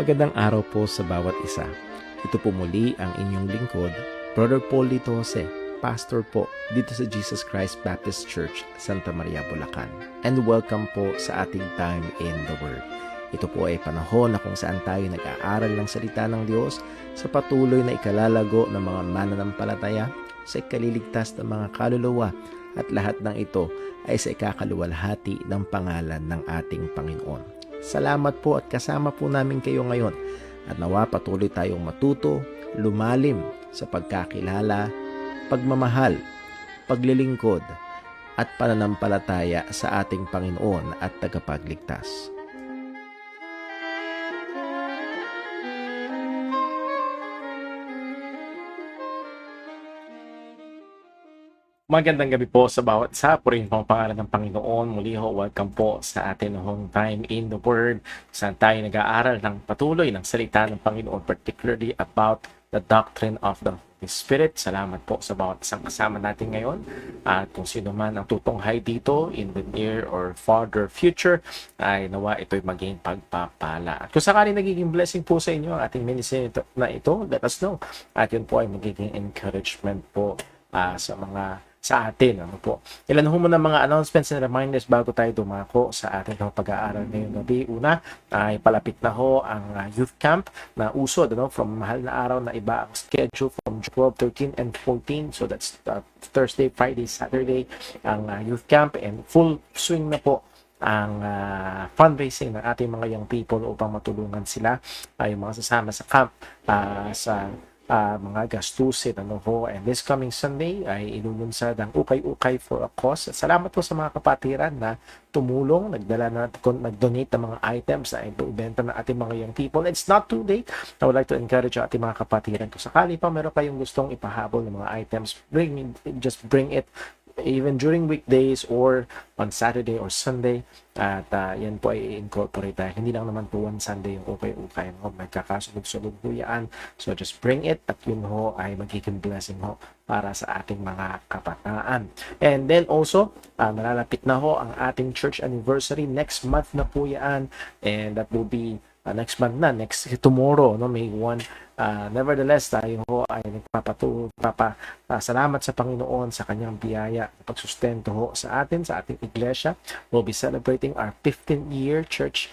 Magandang araw po sa bawat isa. Ito po muli ang inyong lingkod, Brother Paul Lito Jose, Pastor po dito sa Jesus Christ Baptist Church, Santa Maria, Bulacan. And welcome po sa ating Time in the Word. Ito po ay panahon na kung saan tayo nag-aaral ng salita ng Diyos sa patuloy na ikalalago ng mga mananampalataya, sa ikaliligtas ng mga kaluluwa, at lahat ng ito ay sa ikakaluwalhati ng pangalan ng ating Panginoon. Salamat po at kasama po namin kayo ngayon at nawa patuloy tayong matuto, lumalim sa pagkakilala, pagmamahal, paglilingkod at pananampalataya sa ating Panginoon at tagapagligtas. Magandang gabi po sa bawat isa. Purihin po ang pangalan ng Panginoon. Muli ho, welcome po sa atin hong Time in the Word. Saan tayo nag-aaral ng patuloy ng salita ng Panginoon, particularly about the doctrine of the Holy Spirit. Salamat po sa bawat isang kasama natin ngayon. At kung sino man ang tutunghay dito in the near or farther future, ay nawa ito'y maging pagpapala. At kung sakali nagiging blessing po sa inyo ang ating ministry na ito, let us know. At yun po ay magiging encouragement po sa atin. Ano po? Ilan ho muna mga announcements and reminders bago tayo dumako sa ating pag-aaral ngayong gabi. Una, ay palapit na ho ang youth camp na usod, from mahal na araw na iba ang schedule from 12, 13, and 14. So that's Thursday, Friday, Saturday ang youth camp, and full swing na po ang fundraising ng ating mga young people upang matulungan sila, yung mga sasama sa camp sa mga gastusin, and this coming Sunday ay ilulunsad ang Ukay-Ukay for a Cause. Salamat po sa mga kapatiran na tumulong, nag-donate ng mga items na ibenta ng ating mga young people. It's not too late. I would like to encourage ang ating mga kapatiran. Kung sakali pa meron kayong gustong ipahabol ng mga items, just bring it even during weekdays or on Saturday or Sunday, at yan po ay incorporate tayo. Hindi lang naman po one Sunday yung ukay-ukay, may kakasunod-sunod po yan. So just bring it, at yun ho ay magiging blessing ho para sa ating mga kabataan. And then also, nalalapit na ho ang ating church anniversary. Next month na po yan, and that will be next month na, tomorrow, May 1. Nevertheless, tayo ho ay salamat sa Panginoon sa kanyang biyaya, pagsustento ho sa ating iglesia. We'll be celebrating our 15th year church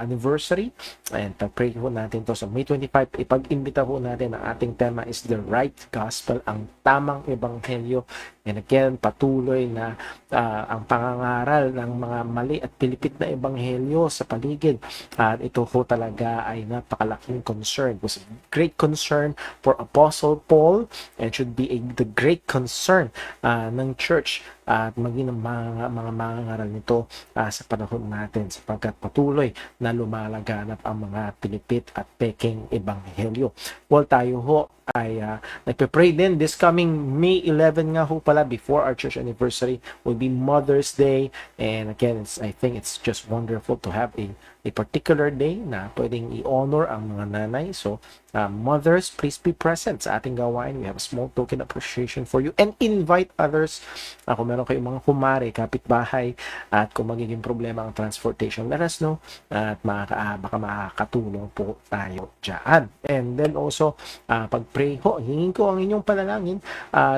anniversary, and pag-pray ho natin to sa May 25. Ipag-imbita ho natin, ang ating tema is the right gospel, ang tamang ebanghelyo. And again, patuloy na ang pangangaral ng mga mali at pilipit na ebanghelyo sa paligid. At ito ho talaga ay napakalaking concern. It was a great concern for Apostle Paul, and should be the great concern ng church at maging mga mangangaral nito sa panahon natin, sapagkat patuloy na lumalaganap ang mga pilipit at peking ebanghelyo. Well, tayo ho ay nagpe-pray din this coming May 11 nga ho pala, before our church anniversary, will be Mother's Day. And again, I think it's just wonderful to have a particular day na pwedeng i-honor ang mga nanay. So mothers, please be present sa ating gawain. We have a small token appreciation for you, and invite others. Kung meron kayong mga kumare, kapitbahay, at kung magiging problema ang transportation, let us know, at baka makakatulong po tayo dyan. And then also, pag-pray ho, hingin ko ang inyong panalangin.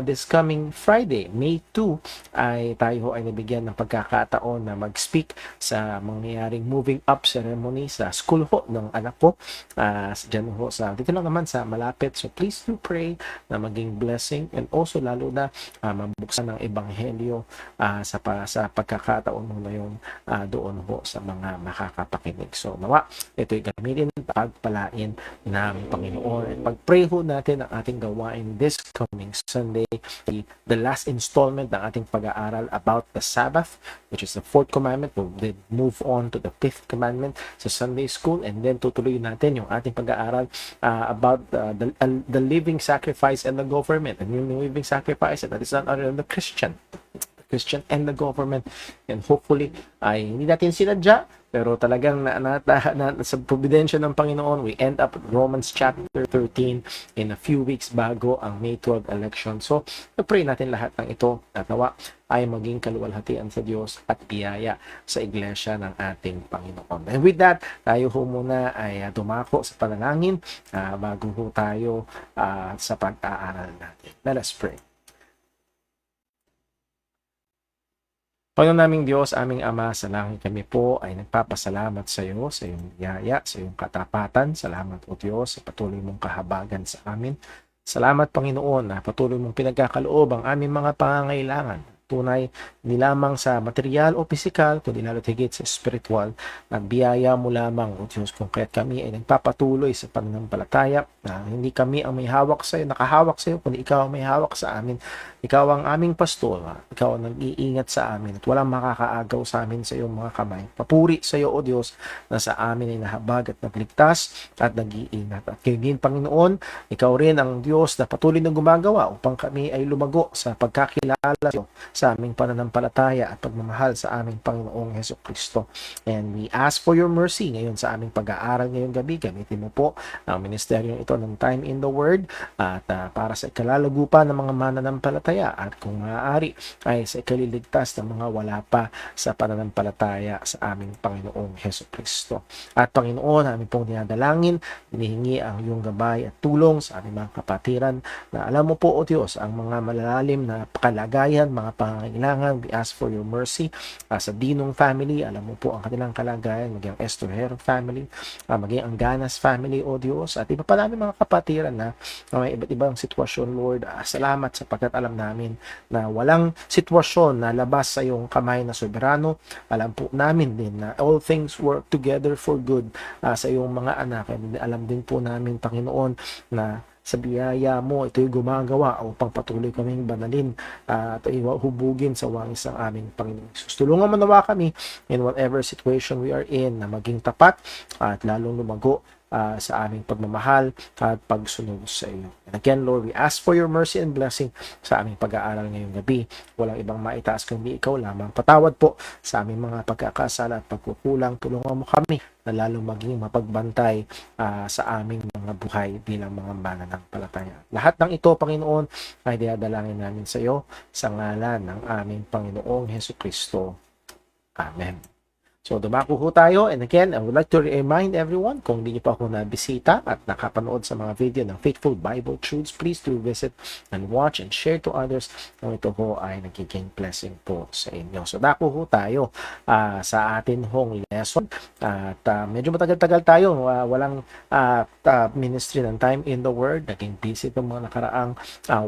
This coming Friday, May 2, ay tayo ho ay nabigyan ng pagkakataon na mag-speak sa mangyayaring moving up ceremony sa school ho ng anak ko, dyan ho dito lang naman sa malapit. So please do pray na maging blessing, and also lalo na mabuksan ng ebanghelyo sa pagkakataon mo na yun doon ho sa mga makakapakinig. So nawa ito'y gamitin, pagpalain ng Panginoon, at pag-pray ho natin ang ating gawain this coming Sunday, the last installment ng ating pag-aaral about the Sabbath, which is the 4th commandment. We'll then move on to the 5th commandment sa Sunday school, and then tutuloy natin yung ating pag-aaral about the living sacrifice and the government. And yung living sacrifice, that is not other than the Christian and the government. And hopefully ay hindi natin sinadya, pero talagang sa providensya ng Panginoon, we end up at Romans chapter 13 in a few weeks bago ang May 12 election. So, pray natin lahat ng ito, at nawa ay maging kaluwalhatian sa Diyos at biyaya sa iglesia ng ating Panginoon. And with that, tayo ho muna ay dumako sa panalangin bago ho tayo sa pag-aaral natin. Let us pray. Panginoon naming Diyos, aming Ama, sa langit, kami po ay nagpapasalamat sa iyo, sa iyong biyaya, sa iyong katapatan. Salamat o Diyos sa patuloy mong kahabagan sa amin. Salamat Panginoon na patuloy mong pinagkakaloob ang aming mga pangangailangan. Tunay, hindi lamang sa material o pisikal, kundi lalo't higit sa spiritual. Nagbiyaya mo lamang, O Diyos, kung kaya't kami ay nagpapatuloy sa pananampalataya, na hindi kami ang may hawak sa iyo, nakahawak sa iyo, kundi ikaw ang may hawak sa amin. Ikaw ang aming pastor, ikaw ang nag-iingat sa amin at walang makakaagaw sa amin sa iyong mga kamay. Papuri sa iyo, O Diyos, na sa amin ay nahabag at nagligtas at nag-iingat. At kayo din, Panginoon, ikaw rin ang Diyos na patuloy na gumagawa upang kami ay lumago sa pagkakilala sa iyo, sa aming pananampalataya at pagmamahal sa aming Panginoong Hesukristo. And we ask for your mercy ngayon sa aming pag-aaral ngayong gabi. Gamitin mo po ang ministeryong ito ng Time in the Word at para sa ikalalagupan ng mga mananampalataya at kung maaari ay sa ikaliligtas ng mga wala pa sa pananampalataya sa aming Panginoong Hesukristo. At Panginoon, aming pong dinadalangin, hinihingi ang iyong gabay at tulong sa aming mga kapatiran na alam mo po, O Diyos, ang mga malalalim na kalagayan, mga pangangailangan. We ask for your mercy sa Dinong family. Alam mo po ang kanilang kalagayan, maging ang Estorero family, maging ang Ganas family, O Diyos, at iba pa namin mga kapatiran na may iba't ibang sitwasyon, Lord. Salamat sapagkat alam namin na walang sitwasyon na labas sa iyong kamay na soberano. Alam po namin din na all things work together for good sa iyong mga anak. And alam din po namin, Panginoon, na sa biyaya mo, ito'y gumagawa upang patuloy kaming banalin at hubugin sa wangis ng aming Panginoon Jesus. Tulungan mo nawa kami in whatever situation we are in na maging tapat at lalong lumago sa aming pagmamahal at pagsunod sa iyo. And again, Lord, we ask for your mercy and blessing sa aming pag-aaral ngayong gabi. Walang ibang maitaas kundi ikaw lamang. Patawad po sa aming mga pagkakasala at pagkukulang. Tulungan mo kami na lalong maging mapagbantay sa aming mga buhay bilang mga mananampalataya. Lahat ng ito, Panginoon, ay dinadalangin namin sa iyo sa ngalan ng aming Panginoong Hesukristo. Amen. So, dumako ho tayo. And again, I would like to remind everyone, kung hindi niyo pa ako nabisita at nakapanood sa mga video ng Faithful Bible Truths, please do visit and watch and share to others. Kung ito ho ay nagiging blessing po sa inyo. So, dako ho tayo sa atin hong lesson. At medyo matagal-tagal tayo. Walang ministry ng Time in the Word. Naging busy itong mga nakaraang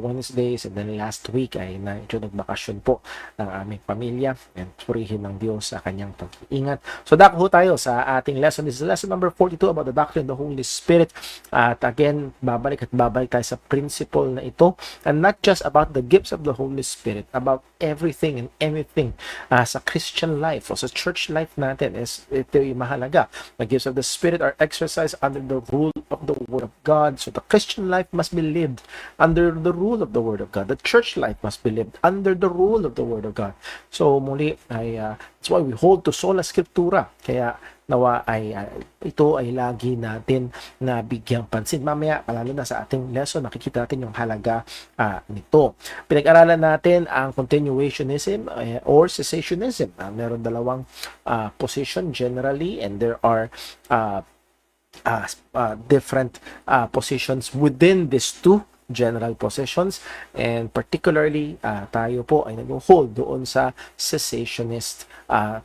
Wednesdays. And then last week ay medyo nagbakasyon po ng aming pamilya. And purihin ng Diyos sa kanyang pag-iingat. So, dako ho tayo sa ating lesson. This is lesson number 42 about the doctrine of the Holy Spirit. At again, babalik tayo sa principle na ito. And not just about the gifts of the Holy Spirit, about everything and anything sa Christian life o sa church life natin. Ito yung mahalaga. The gifts of the Spirit are exercised under the rule of the Word of God. So, the Christian life must be lived under the rule of the Word of God. The church life must be lived under the rule of the Word of God. So, muli ay that's why we hold to sola scriptura. Kaya nawa ay ito ay lagi natin na bigyang pansin. Mamaya, lalo na sa ating lesson, makikita natin yung halaga nito. Pinag-aralan natin ang continuationism or cessationism. Meron dalawang position generally, and there are different positions within these two general positions, and particularly tayo po ay nag-hold doon sa cessationist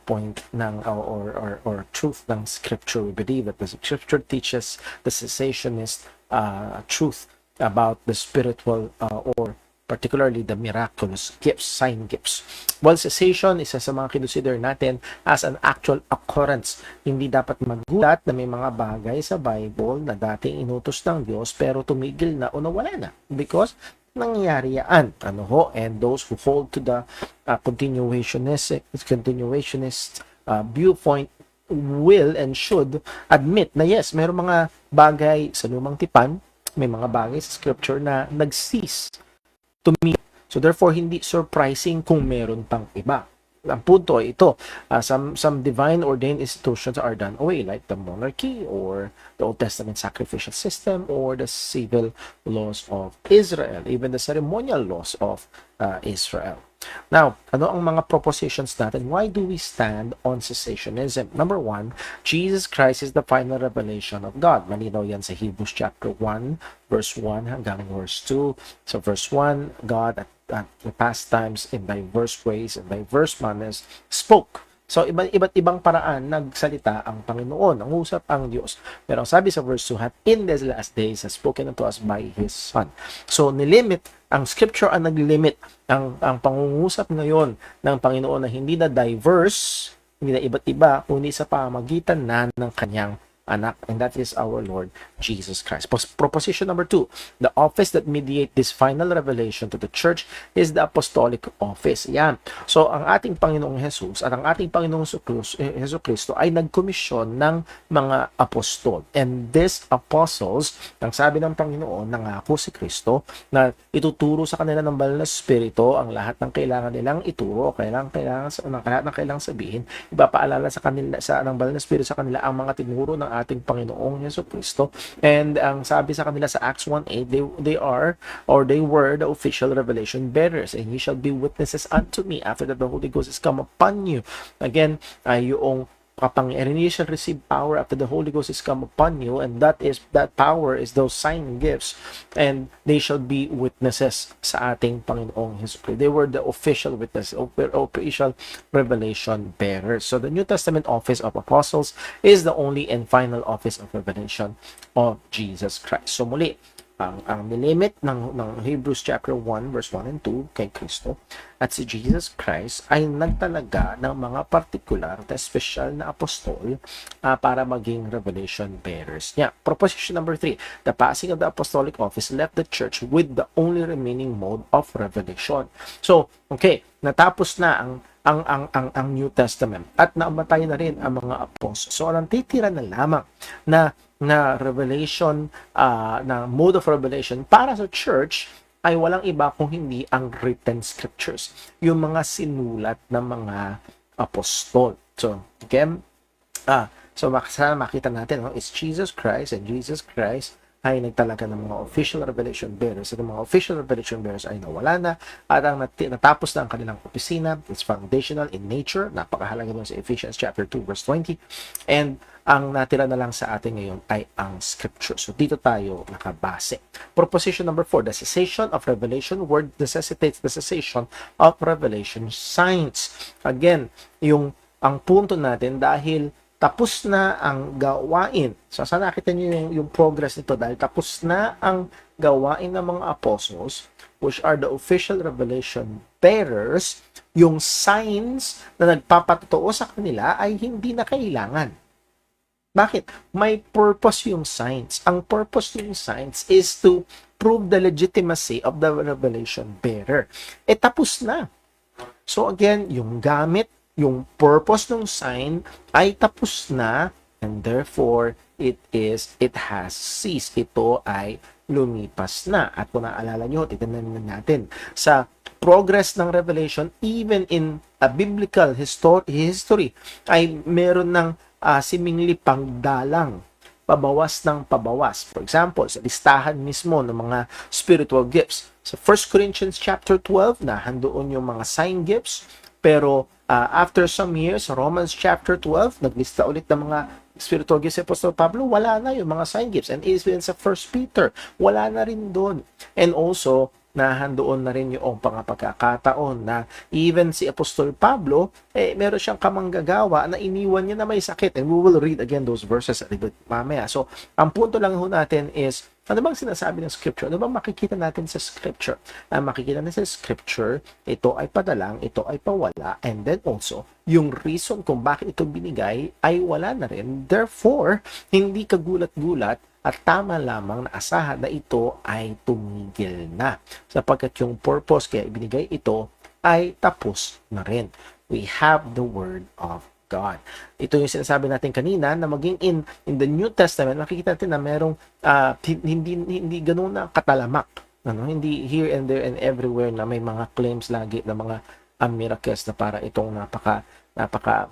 point ng or truth ng scripture. We believe that the scripture teaches the cessationist truth about the spiritual or particularly the miraculous gifts, sign gifts. While cessation, isa sa mga kinonsider natin as an actual occurrence. Hindi dapat magulat na may mga bagay sa Bible na dating inutos ng Diyos pero tumigil na o nawala na. Because nangyayari yan. And those who hold to the continuationist viewpoint will and should admit na yes, mayroong mga bagay sa lumang tipan, may mga bagay sa scripture na nag-cease to me. So therefore, hindi surprising kung meron pang iba. Ang punto ay ito, some divine ordained institutions are done away, like the monarchy or the Old Testament sacrificial system or the civil laws of Israel, even the ceremonial laws of Israel. Now, ano ang mga propositions natin? Why do we stand on cessationism? Number one, Jesus Christ is the final revelation of God. Malinaw yan sa Hebrews chapter 1, verse 1 hanggang verse 2. So verse 1, God at the past times in diverse ways and diverse manners spoke. So, iba't ibang paraan nagsalita ang Panginoon, ang usap ang Diyos. Pero ang sabi sa verse 2, hath in these last days has spoken unto us by His Son. So, nilimit, ang Scripture ang naglimit ang pangungusap ngayon ng Panginoon na hindi na diverse, hindi na iba't iba, kundi sa pamagitan na ng kanyang anak, and that is our Lord Jesus Christ. Proposition number 2, the office that mediate this final revelation to the church is the apostolic office. Yan. So, ang ating Panginoong Jesus at ang ating Panginoong Hesus Kristo ay nagkomisyon ng mga apostol. And these apostles, ang sabi ng Panginoon, nangako si Kristo na ituturo sa kanila ng banal na Espiritu ang lahat ng kailangan nilang ituro, lahat ng kailangan sabihin, ipapaalala sa kanila ng banal na Espiritu sa kanila ang mga tinuro ng ating Panginoong Jesucristo. And ang sabi sa kanila sa Acts 1:8, they were the official revelation bearers, and ye shall be witnesses unto me after that the Holy Ghost is come upon you. Again, yung kapangyarihan, you shall receive power after the Holy Ghost is come upon you, and that power is those sign gifts, and they shall be witnesses sa ating Panginoong Hesus Kristo. They were the official witnesses, official revelation bearers. So the New Testament office of apostles is the only and final office of revelation of Jesus Christ. So muli, ang nilimit ng Hebrews chapter 1 verse 1 and 2 kay Kristo at si Jesus Christ ay nagtalaga ng mga particular na special na apostol para maging revelation bearers niya. Proposition number 3, the passing of the apostolic office left the church with the only remaining mode of revelation. So, okay, natapos na ang New Testament at namatay na rin ang mga apostles. So, ang titira na lamang na revelation, na mode of revelation para sa church ay walang iba kung hindi ang written scriptures, yung mga sinulat ng mga apostol. So, again, makita natin, it's Jesus Christ, and Jesus Christ ay nagtalaga ng mga official revelation bearers. At ang mga official revelation bearers ay nawala na at ang natapos na ang kanilang opisina. It's foundational in nature. Napakahalaga doon sa Ephesians chapter 2 verse 20. And ang natira na lang sa atin ngayon ay ang scripture. So dito tayo nakabase. Proposition number 4, the cessation of revelation word necessitates the cessation of revelation signs. Again, ang punto natin dahil tapos na ang gawain. So, saan nakita nyo yung progress nito? Dahil tapos na ang gawain ng mga apostles, which are the official revelation bearers, yung signs na nagpapatotoo sa kanila ay hindi na kailangan. Bakit? May purpose yung signs. Ang purpose yung signs is to prove the legitimacy of the revelation bearer. Tapos na. So, again, yung gamit, yung purpose ng sign ay tapos na, and therefore it has ceased. Ito ay lumipas na. At kung naalala nyo, titignan natin sa progress ng revelation, even in a biblical history ay meron ng seemingly pangdalang, pabawas ng pabawas. For example, sa listahan mismo ng mga spiritual gifts. Sa 1 Corinthians chapter 12, nahandoon yung mga sign gifts, pero after some years, Romans chapter 12, naglista ulit ng mga spiritual gifts si Apostle Pablo, wala na yung mga sign gifts. And even sa 1 Peter, wala na rin doon. And also, nahandoon na rin yung pagkakataon na even si Apostol Pablo, meron siyang kamanggagawa na iniwan niya na may sakit. And we will read again those verses a little bit mamaya. So, ang punto lang ho natin is, ano bang sinasabi ng Scripture? Ano bang makikita natin sa Scripture? Ang makikita natin sa Scripture, ito ay padalang, ito ay pawala, and then also, yung reason kung bakit ito binigay ay wala na rin. Therefore, hindi kagulat-gulat at tama lamang na asahan na ito ay tumigil na. Sapagkat yung purpose kaya ibinigay ito ay tapos na rin. We have the Word of God. Ito yung sinasabi natin kanina na maging in the New Testament, makikita natin na merong hindi ganoon na katalamak. Hindi here and there and everywhere na may mga claims lagi na mga miracles na para itong napaka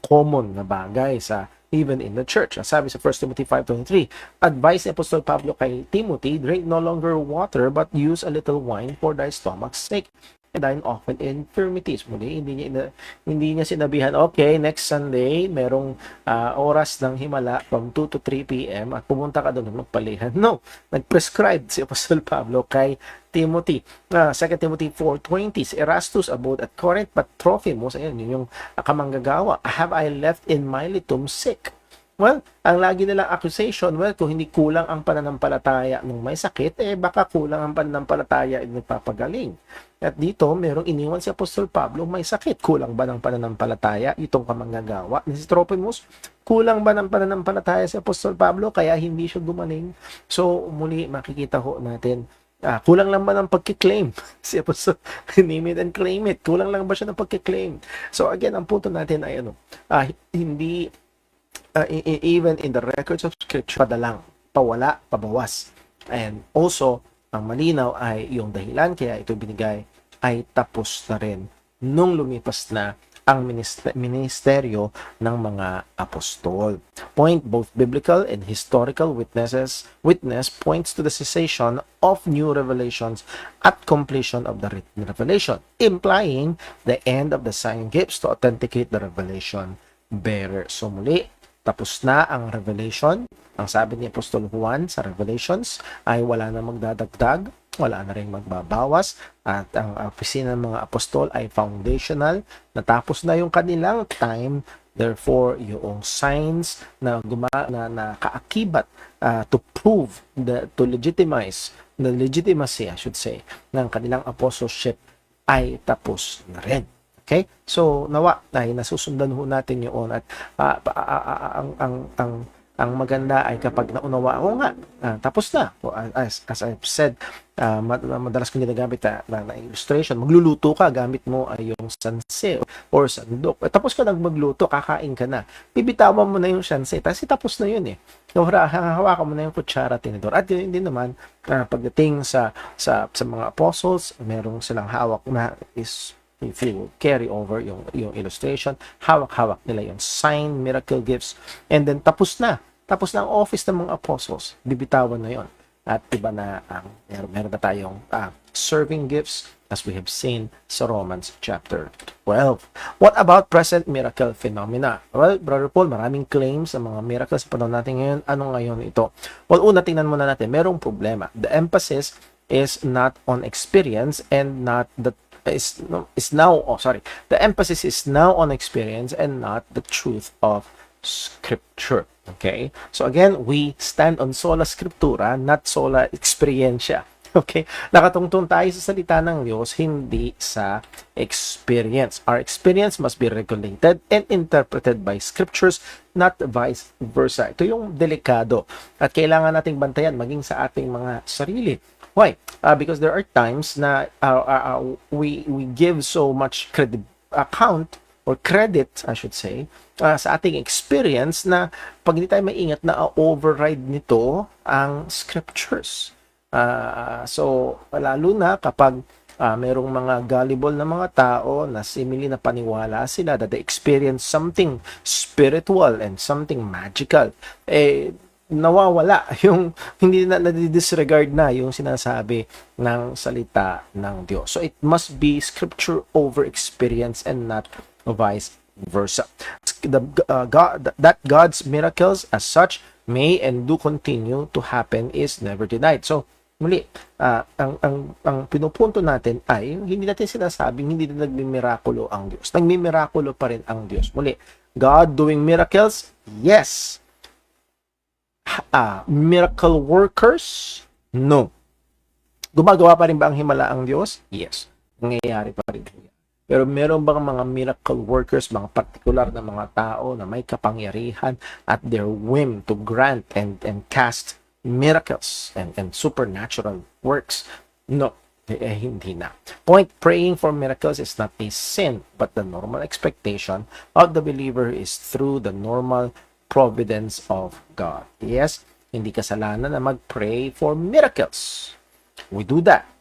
common na bagay sa even in the church. Sabi sa 1 Timothy 5:23, advise ni Apostle Pablo kay Timothy, drink no longer water but use a little wine for thy stomach's sake. and dine often in infirmities. Muli, hindi niya sinabihan, okay, next Sunday, merong oras ng himala from 2 to 3 p.m. at pumunta ka doon magpalihan. No, nag-prescribe si Apostol Pablo kay Timothy. 2 Timothy 4:20, si Erastus abode at Corinth, but Trophimus, ayun, yun yung kamanggagawa, have I left in Miletum sick. Well, ang lagi nilang accusation, well, kung hindi kulang ang pananampalataya nung may sakit, baka kulang ang pananampalataya at nagpapagaling. At dito, merong iniwan si Apostol Pablo, may sakit. Kulang ba ng pananampalataya itong kamanggagawa ni si Trophimus? Kulang ba ng pananampalataya si Apostol Pablo kaya hindi siya gumaling? So, muli makikita ho natin, kulang lang ba ng pagkiklaim si Apostol? Name it and claim it. Kulang lang ba siya ng pagkiklaim? So, again, ang punto natin ay hindi even in the records of scripture, padalang, pawala, pabawas. And also, ang malinaw ay yung dahilan kaya ito binigay ay tapos na rin nung lumipas na ang ministeryo ng mga apostol. Point, both biblical and historical witness points to the cessation of new revelations at completion of the written revelation, implying the end of the sign gifts to authenticate the revelation bearer. So muli, tapos na ang revelation. Ang sabi ni Apostol Juan sa Revelations ay wala na magdadagdag, wala na rin magbabawas, at ang opisina ng mga apostol ay foundational. Natapos na yung kanilang time, therefore yung signs na kaakibat to prove, to legitimize the legitimacy, I should say, ng kanilang apostleship ay tapos na rin. Okay? So, nawa ay nasusundan ho natin yun at ang maganda ay kapag naunawa nga, tapos na. As I've said, madalas kong ginagamit na illustration, magluluto ka, gamit mo ay yung sanse or sandok. Tapos ka magluto, kakain ka na. Bibitawan mo na yung sanse, tapos na yun eh. Hawakan mo na yung kutsara, tinidor. At yun din naman, pagdating sa mga apostles, merong silang hawak na is, if you carry over yung illustration, hawak-hawak nila yung sign, miracle gifts, and then tapos na ang office ng mga apostles, bibitawan na yon. At iba na meron na tayong serving gifts as we have seen sa Romans chapter 12. What about present miracle phenomena? Well, Brother Paul, maraming claims sa mga miracles sa panahon natin ngayon. Ano ngayon ito? Well, una, tingnan muna natin, merong problema. The emphasis is not on experience and not the the emphasis is now on experience and not the truth of scripture. Okay? So again, we stand on sola scriptura, not sola experientia. Okay? Nakatungtong tayo sa salita ng Diyos, hindi sa experience. Our experience must be regulated and interpreted by scriptures, not vice versa. Ito yung delikado. At kailangan nating bantayan maging sa ating mga sarili. Why? Because there are times na we give so much credit, I should say, sa ating experience na pag hindi tayo maingat na override nito ang scriptures. So, lalo na kapag merong mga gullible na mga tao na simili na paniwala sila that they experience something spiritual and something magical. Nawawala yung hindi na disregard na yung sinasabi ng salita ng Diyos. So it must be scripture over experience and not vice versa. That God's miracles as such may and do continue to happen is never denied. So muli, ang pinupunto natin ay hindi natin sinasabing hindi na nagmimirakulo ang Diyos. Nagmimirakulo pa rin ang Diyos. Muli, God doing miracles? Yes. Miracle workers? No. Gumagawa pa rin ba ang himala ang Diyos? Yes. Nangyayari pa rin. Pero meron bang mga miracle workers, mga partikular na mga tao na may kapangyarihan at their whim to grant and cast miracles and supernatural works? No. Hindi na. Point, praying for miracles is not a sin, but the normal expectation of the believer is through the normal providence of God. Yes, hindi kasalanan na mag-pray for miracles. We do that.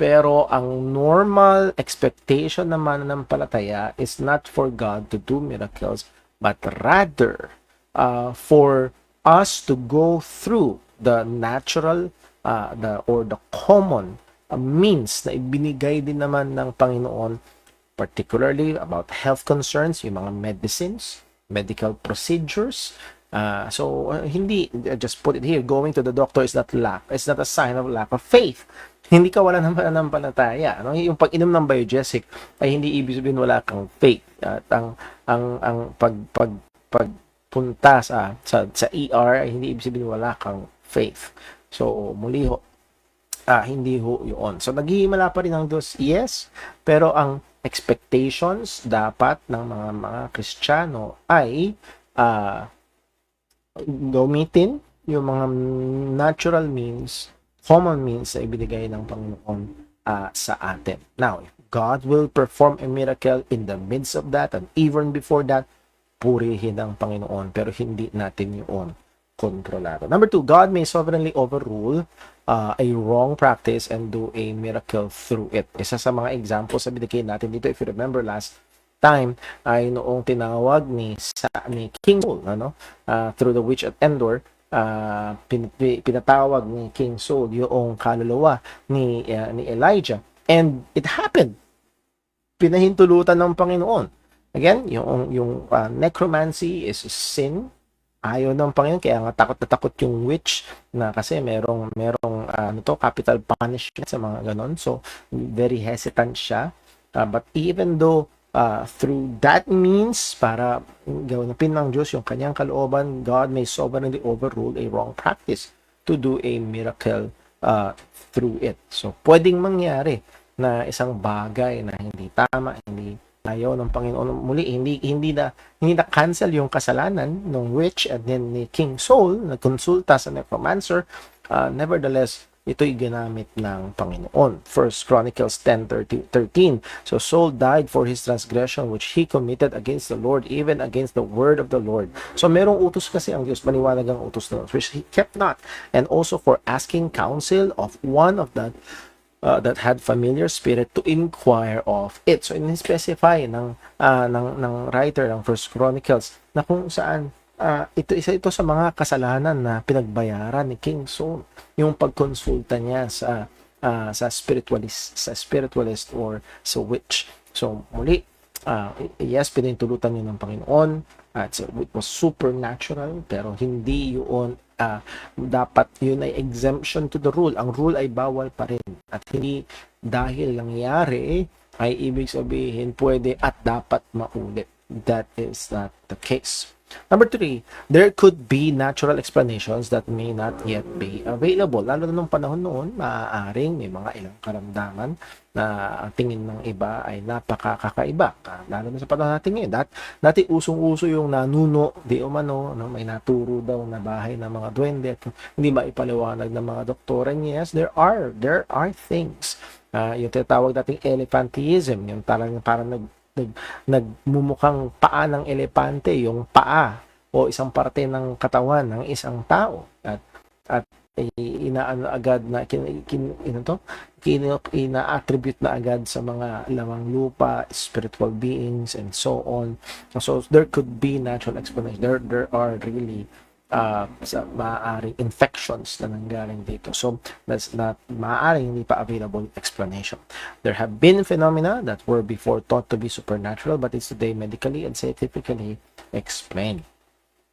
Pero ang normal expectation naman ng palataya is not for God to do miracles, but rather for us to go through the natural, the common means na ibinigay din naman ng Panginoon, particularly about health concerns, yung mga medicines, medical procedures. Hindi, just put it here, going to the doctor is not a sign of lack of faith. Hindi ka wala ng pananampalataya. Ano? Yung pag-inom ng Biogesic ay hindi ibig sabihin wala kang faith. At ang pagpunta sa ER ay hindi ibig sabihin wala kang faith. So, muli ho, hindi ho yun. So, naghihimala pa rin ang Diyos, yes, pero ang expectations dapat ng mga Kristiyano ay gamitin yung mga natural means, common means na ibinigay ng Panginoon sa atin. Now, if God will perform a miracle in the midst of that and even before that, purihin ang Panginoon, pero hindi natin yun kontrolado. Number 2, God may sovereignly overrule a wrong practice and do a miracle through it. Isa sa mga examples na binigay natin dito, if you remember last time, ay noong tinawag ni King Saul, through the witch at Endor, pinatawag ni King Saul yung kaluluwa ni Elijah, and it happened. Pinahintulutan ng Panginoon. Again, yung necromancy is sin. Ayaw ng Panginoon, kaya nga takot na takot yung witch na kasi merong capital punishment sa mga ganon. So, very hesitant siya. But even though through that means, para gawin ng Diyos yung kanyang kalooban, God may sovereignly overrule a wrong practice to do a miracle through it. So, pwedeng mangyari na isang bagay na hindi tama, hindi ayaw ng Panginoon. Muli, hindi na cancel yung kasalanan ng witch and then ni King Saul na konsulta sa necromancer. Nevertheless, ito'y ginamit ng Panginoon. 1 Chronicles 10:13. So Saul died for his transgression which he committed against the Lord, even against the word of the Lord. So merong utos kasi ang Diyos, maniwalag ang utos na which he kept not. And also for asking counsel of one of that had familiar spirit to inquire of it. So in-specify ng writer ng First Chronicles na kung saan isa ito sa mga kasalanan na pinagbayaran ni King Saul, yung pagkonsulta niya sa spiritualist or sa witch. So muli, yes, pinintulutan yun ng Panginoon at it was supernatural, pero hindi yun dapat yun ay exemption to the rule. Ang rule ay bawal pa rin. At hindi dahil nangyari ay ibig sabihin pwede at dapat maulit. That is not the case. Number 3, there could be natural explanations that may not yet be available. Lalo na nung panahon noon, maaaring may mga ilang karamdaman na ang tingin ng iba ay napakakaiba. Lalo na sa panahon natin ngayon. Dati usong-uso yung nanuno, di umano, may naturo daw na bahay ng mga duwende at hindi maipaliwanag ng mga doktor. And yes, there are things. Yung tinatawag nating elephantism, yung parang nagmumukhang paa ng elepante, yung paa o isang parte ng katawan ng isang tao at inaano agad na ina-attribute na agad sa mga lamang lupa, spiritual beings and so on. So there could be natural explanation. There are really sa maaaring infections na nanggaling dito. So, that's not maaaring hindi pa available explanation. There have been phenomena that were before thought to be supernatural, but it's today medically and scientifically explained.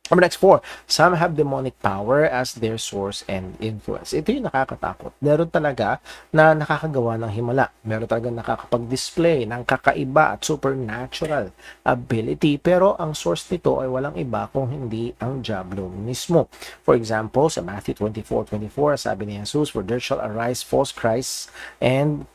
Next 4, some have demonic power as their source and influence. Ito yung nakakatakot. Meron talaga na nakakagawa ng himala. Meron talaga nakakapag-display ng kakaiba at supernatural ability. Pero ang source nito ay walang iba kung hindi ang diablo mismo. For example, sa Matthew 24:24, sabi ni Jesus, "For there shall arise false prophets, and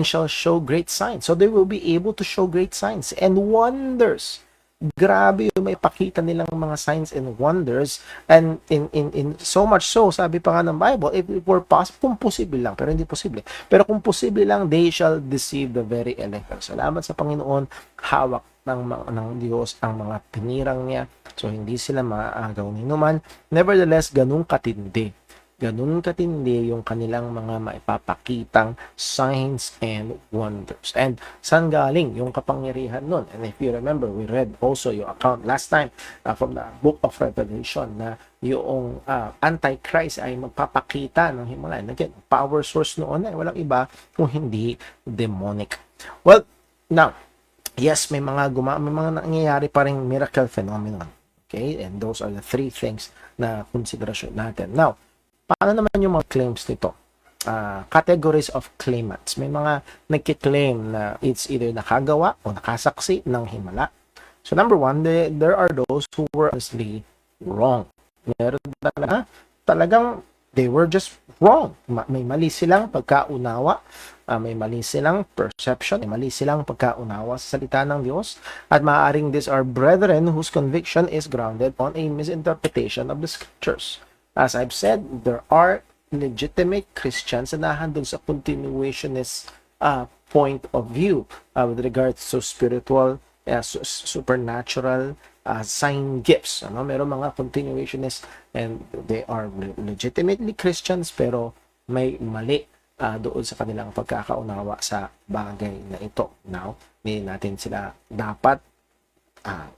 shall show great signs." So they will be able to show great signs and wonders. Grabe yung may pakita nilang mga signs and wonders, and in so much so, sabi pa nga ng Bible, if it were possible, kung posible lang, pero hindi posible, pero kung posible lang, they shall deceive the very elect. Salamat sa Panginoon, hawak ng Diyos ang mga pinirang niya, so hindi sila maagaw ni numan. Nevertheless, ganun katindi ganun katindi yung kanilang mga maipapakitang signs and wonders. And saan galing yung kapangyarihan nun? And if you remember, we read also yung account last time from the book of Revelation na yung Antichrist ay magpapakita ng himala. And again, power source noon ay walang iba kung hindi demonic. Well, now, yes, may mga nangyayari pa ring miracle phenomenon. Okay? And those are the three things na konsiderasyon natin. Now, paano naman yung mga claims nito? Categories of claimants. May mga nagkiklaim na it's either nakagawa o nakasaksi ng himala. So number one, there are those who were honestly wrong. Meron talagang they were just wrong. May mali silang pagkaunawa, may mali silang perception, may mali silang pagkaunawa sa salita ng Diyos, at maaaring these are brethren whose conviction is grounded on a misinterpretation of the scriptures. As I've said, there are legitimate Christians na nahandun sa continuationist point of view with regards to spiritual, supernatural sign gifts. Meron mga continuationists and they are legitimately Christians pero may mali doon sa kanilang pagkakaunawa sa bagay na ito. Now, hindi natin sila dapat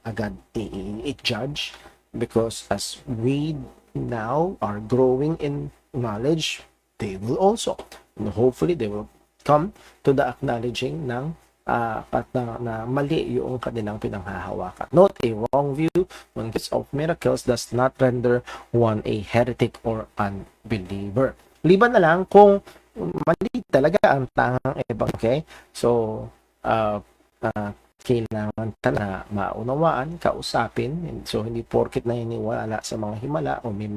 agad i-judge because as we now are growing in knowledge, they will also. And hopefully, they will come to the acknowledging ng na mali yung kanilang pinanghahawakan. Note, a wrong view on gifts of miracles does not render one a heretic or unbeliever. Liban na lang kung mali talaga ang tangang ebang, okay? So, kailangan na maunawaan, kausapin. So, hindi porket naniniwala sa mga himala o may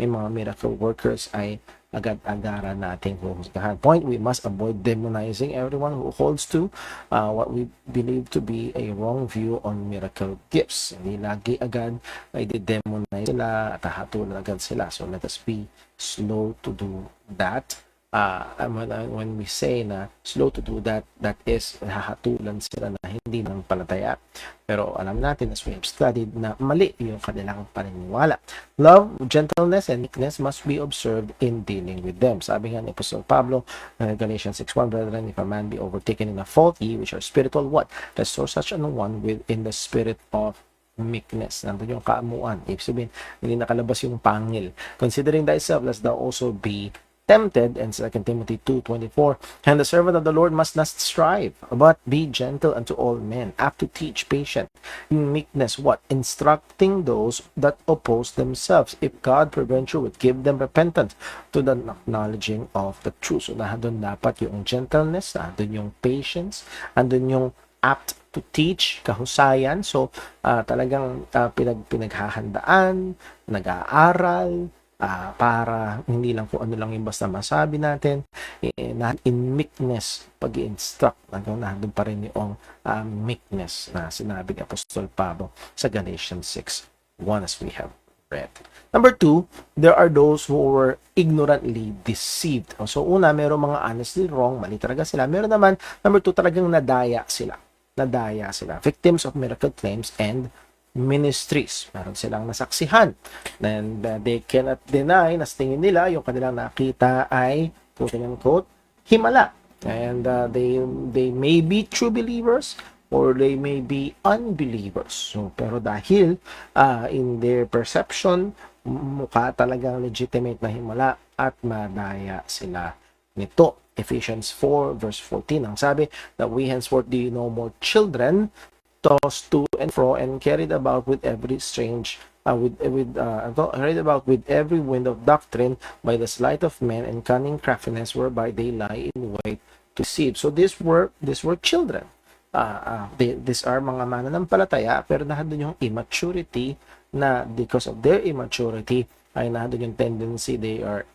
mga miracle workers ay agad-agaran nating huhusgahan. Point, we must avoid demonizing everyone who holds to what we believe to be a wrong view on miracle gifts. Hindi lagi agad ay de-demonize sila at hahatulan agad sila. So, let us be slow to do that. When we say na slow to do that, that is hahatulan sila na hindi ng palataya. Pero alam natin as we have studied na mali yung kanilang paniniwala. Love, gentleness, and meekness must be observed in dealing with them. Sabi nga ni Apostol Pablo, Galatians 6:1, brethren, if a man be overtaken in a fault, ye which are spiritual, what? Restore such an one within the spirit of meekness. Nandun yung kaamuan. Ibig sabihin, hindi nakalabas yung pangil. Considering thyself, lest thou also be tempted, and 2 Timothy 2:24, and the servant of the Lord must not strive, but be gentle unto all men, apt to teach, patient, in meekness, what? Instructing those that oppose themselves. If God peradventure would give them repentance to the acknowledging of the truth. So, nandun dapat yung gentleness, nandun yung patience, nandun yung apt to teach, kahusayan. So, talagang pinaghahandaan, nag-aaral, para hindi lang kung ano lang yung basta masabi natin, in meekness, pag-i-instruct, nandun pa rin yung meekness na sinabi ni Apostol Pablo sa Galatians 6:1 as we have read. Number 2, there are those who were ignorantly deceived. So una, meron mga honestly wrong, mali talaga sila. Meron naman, number 2, talagang nadaya sila. Victims of miracle claims and ministries. Meron silang nasaksihan. And they cannot deny na sa tingin nila yung kanilang nakita ay, quote-unquote, himala. And they may be true believers or they may be unbelievers. So, pero dahil in their perception, mukha talagang legitimate na himala at madaya sila nito. Ephesians 4 verse 14 ang sabi that we henceforth do no more children tossed to and fro and carried about with every strange carried about with every wind of doctrine by the sleight of men and cunning craftiness whereby they lie in wait to deceive. So these were children. These are mga mananampalataya pero nandun yung immaturity na because of their immaturity ay nandun yung tendency they are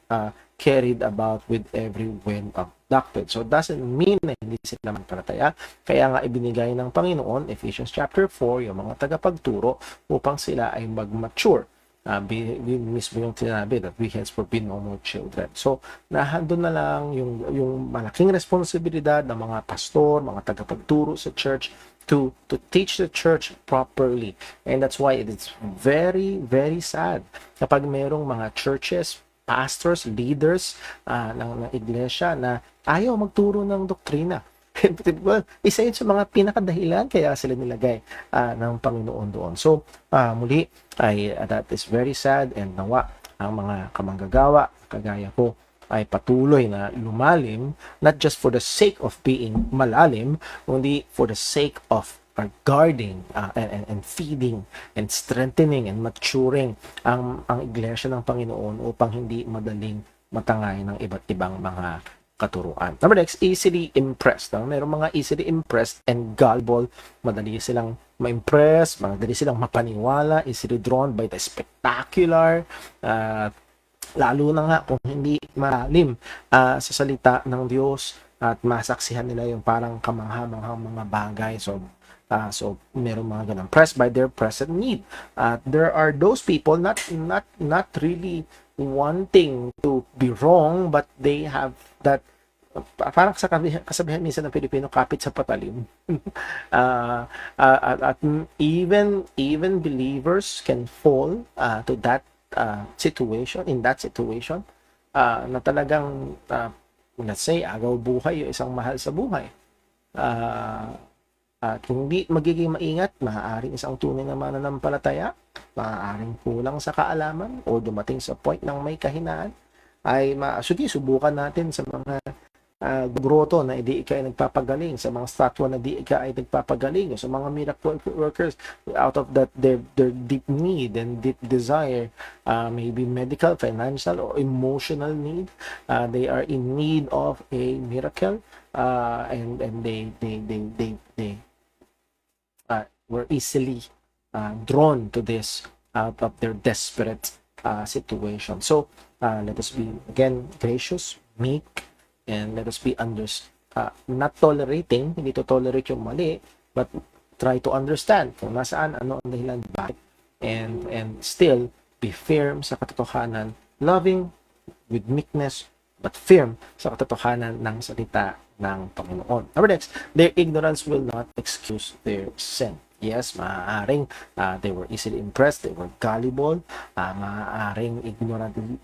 carried about with every wind of doctrine. So, doesn't mean na hindi sila mananampalataya. Kaya nga ibinigay ng Panginoon, Ephesians chapter 4, yung mga tagapagturo upang sila ay mag-mature. Mismo yung tinabi that we henceforth be no more children. So, nahandun na lang yung malaking responsibilidad ng mga pastor, mga tagapagturo sa church to teach the church properly. And that's why it is very, very sad kapag mayroong mga churches, pastors, leaders ng iglesia na ayaw magturo ng doktrina. Well, isa yun sa mga pinakadahilan kaya sila nilagay ng Panginoon doon. So, muli, that is very sad, and nawa ang mga kamanggagawa, kagaya ko, ay patuloy na lumalim, not just for the sake of being malalim, kundi for the sake of guarding and feeding and strengthening and maturing ang iglesia ng Panginoon upang hindi madaling matangay ng iba't ibang mga katuruan. Number next, easily impressed. Mayroong mga easily impressed and gullible, madali silang ma-impress, madali silang mapaniwala, easily drawn by the spectacular, lalo na nga kung hindi malalim sa salita ng Diyos at masaksihan nila yung parang kamangha-manghang mga bagay. So meron mga ganun, impressed by their present need. There are those people not really wanting to be wrong, but they have that, parang sa kasabihan minsan ng Pilipino, kapit sa patalim. At even believers can fall to that situation, na talagang let's say agaw buhay yung isang mahal sa buhay, at hindi magiging maingat, maaaring isang tunay na mananampalataya, maaaring kulang sa kaalaman o dumating sa point ng may kahinaan, ay sige, subukan natin sa mga groto na di ka ay nagpapagaling, sa mga statwa na di ka ay nagpapagaling, o sa mga miracle workers, out of that their deep need and deep desire, maybe medical, financial, or emotional need, they are in need of a miracle, and they were easily drawn to this out of their desperate situation. So let us be again gracious, meek, and let us be not tolerating, hindi to tolerate yung mali, but try to understand kung nasaan, ano ang dahilan, bakit, and still be firm sa katotohanan, loving with meekness, but firm sa katotohanan ng salita ng Panginoon. Number next, their ignorance will not excuse their sin. Yes, maaaring they were easily impressed, they were gullible, maaaring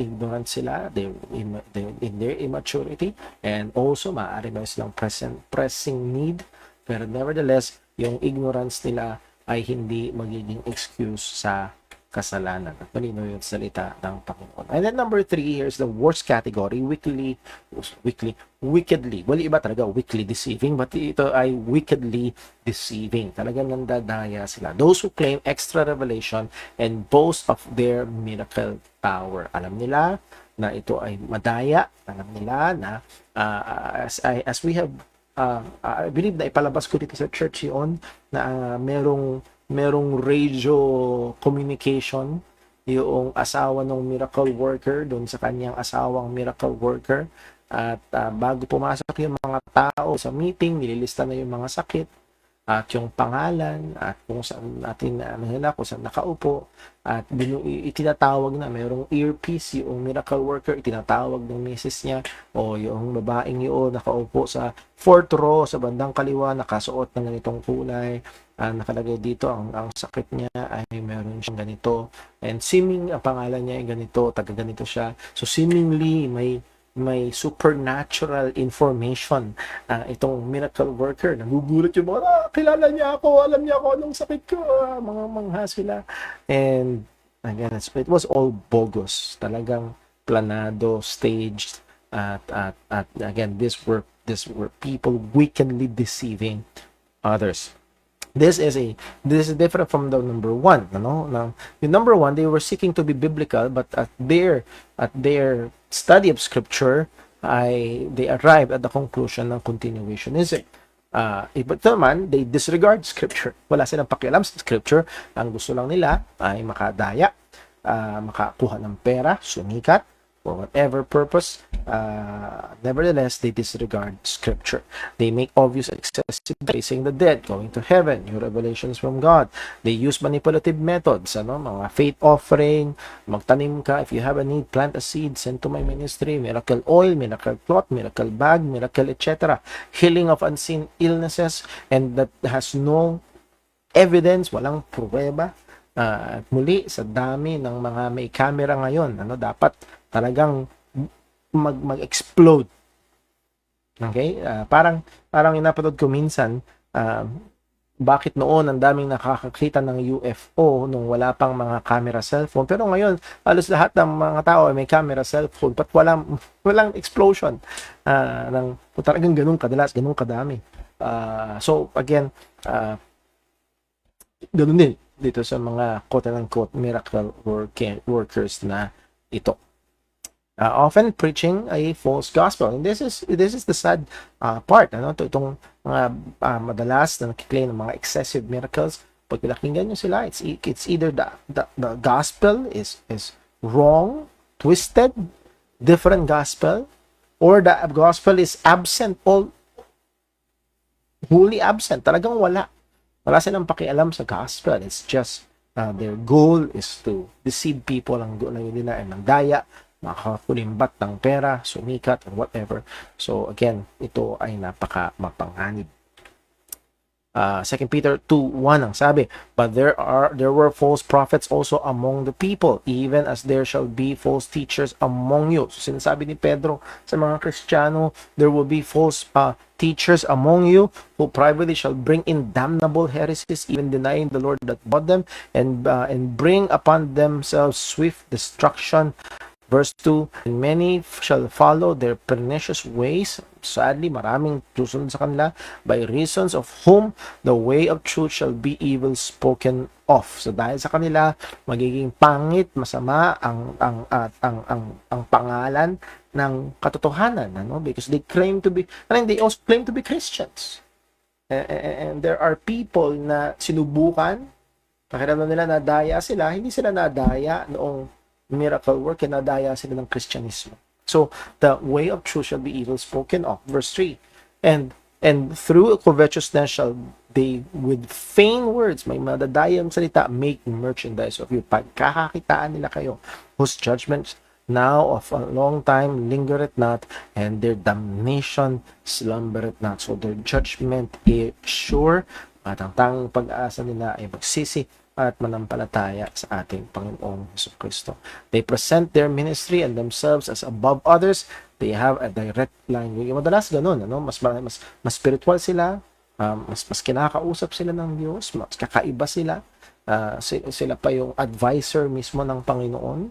ignorant sila, they in their immaturity, and also maaaring meron silang pressing need, pero nevertheless, yung ignorance nila ay hindi magiging excuse sa kasalanan. At malino yung salita ng Panginoon. And then number 3, here's the worst category, wickedly, well, iba talaga, wickedly deceiving, but ito ay wickedly deceiving. Talagang nandadaya sila. Those who claim extra revelation and boast of their miracle power. Alam nila na ito ay madaya. Alam nila na as we have I believe na ipalabas ko dito sa church yun na merong radio communication yung asawa ng miracle worker doon sa kanyang asawang miracle worker, at bago pumasok yung mga tao sa meeting, nililista na yung mga sakit at yung pangalan at kung saan natin kung saan nakaupo, at itinatawag na, mayroong earpiece yung miracle worker, itinatawag ng misis niya o yung babaeng yun nakaupo sa 4th row sa bandang kaliwa, nakasuot ng ganitong kulay, nakalagay dito ang sakit niya ay meron siyang ganito, and seeming ang pangalan niya ay ganito, taga ganito siya, so seemingly may supernatural information itong miracle worker. Nagugulat yung mga, kilala niya ako, alam niya ako anong sakit ko, mga mangha sila. And again, it was all bogus, talagang planado, staged, at again, these were people wickedly deceiving others. This is different from the number 1. Now, the number 1, they were seeking to be biblical, but at their study of scripture, they arrived at the conclusion ng continuationism. But naman, they disregard scripture. Wala silang pakialam sa scripture. Ang gusto lang nila ay makadaya, makakuha ng pera, sumikat, for whatever purpose. Nevertheless, they disregard scripture. They make obvious excessive raising the dead, going to heaven, new revelations from God. They use manipulative methods, mga faith offering, magtanim ka, if you have a need, plant a seed, send to my ministry, miracle oil, miracle cloth, miracle bag, miracle etc. Healing of unseen illnesses, and that has no evidence, walang pruweba At muli, sa dami ng mga may camera ngayon, dapat talagang mag-explode. Okay? Parang inapanood ko minsan, bakit noon ang daming nakakakita ng UFO nung wala pang mga camera cellphone, pero ngayon halos lahat ng mga tao ay may camera cellphone, but walang explosion ng talagang ganun kadalas, ganun kadami. So again, ganun din dito sa mga quote-unquote miracle workers na ito. Often preaching a false gospel. And this is the sad part. Itong mga madalas na nakiklaim ng mga excessive miracles, pag pinakinggan nyo sila, it's either the gospel is wrong, twisted, different gospel, or the gospel is absent, wholly absent. Talagang wala silang pakialam sa gospel. It's just their goal is to deceive people. Ang goal nila ay mandaya, makakulimbat ng pera, sumikat, and whatever. So again, ito ay napaka-mapanganib. 2 Peter 2:1 ang sabi, but there were false prophets also among the people, even as there shall be false teachers among you. So sinasabi ni Pedro sa mga Kristiyano, there will be false teachers among you who privately shall bring in damnable heresies, even denying the Lord that bought them, and bring upon themselves swift destruction. Verse 2, and many shall follow their pernicious ways. Sadly, maraming susunod sa kanila, by reasons of whom the way of truth shall be evil spoken of. So dahil sa kanila, magiging pangit, masama ang pangalan ng katotohanan, because they claim to be, and they also claim to be Christians. And there are people na sinubukan, pakiramdam nila nadaya sila, hindi sila nadaya noong miracle work, nadaya sila ng Kristyanismo. So, the way of truth shall be evil spoken of. Verse 3, and through covetousness shall they with vain words, may madadayang salita, make merchandise of you. Pagkakakitaan nila kayo, whose judgment now of a long time lingereth not, and their damnation slumbereth not. So, their judgment is sure, at ang tanging pag-asa nila ay magsisi at manampalataya sa ating Panginoong Jesucristo. They present their ministry and themselves as above others. They have a direct line. Madalas ganun, mas spiritual sila, mas kinakausap sila ng Diyos, mas kakaiba sila. Sila pa yung advisor mismo ng Panginoon.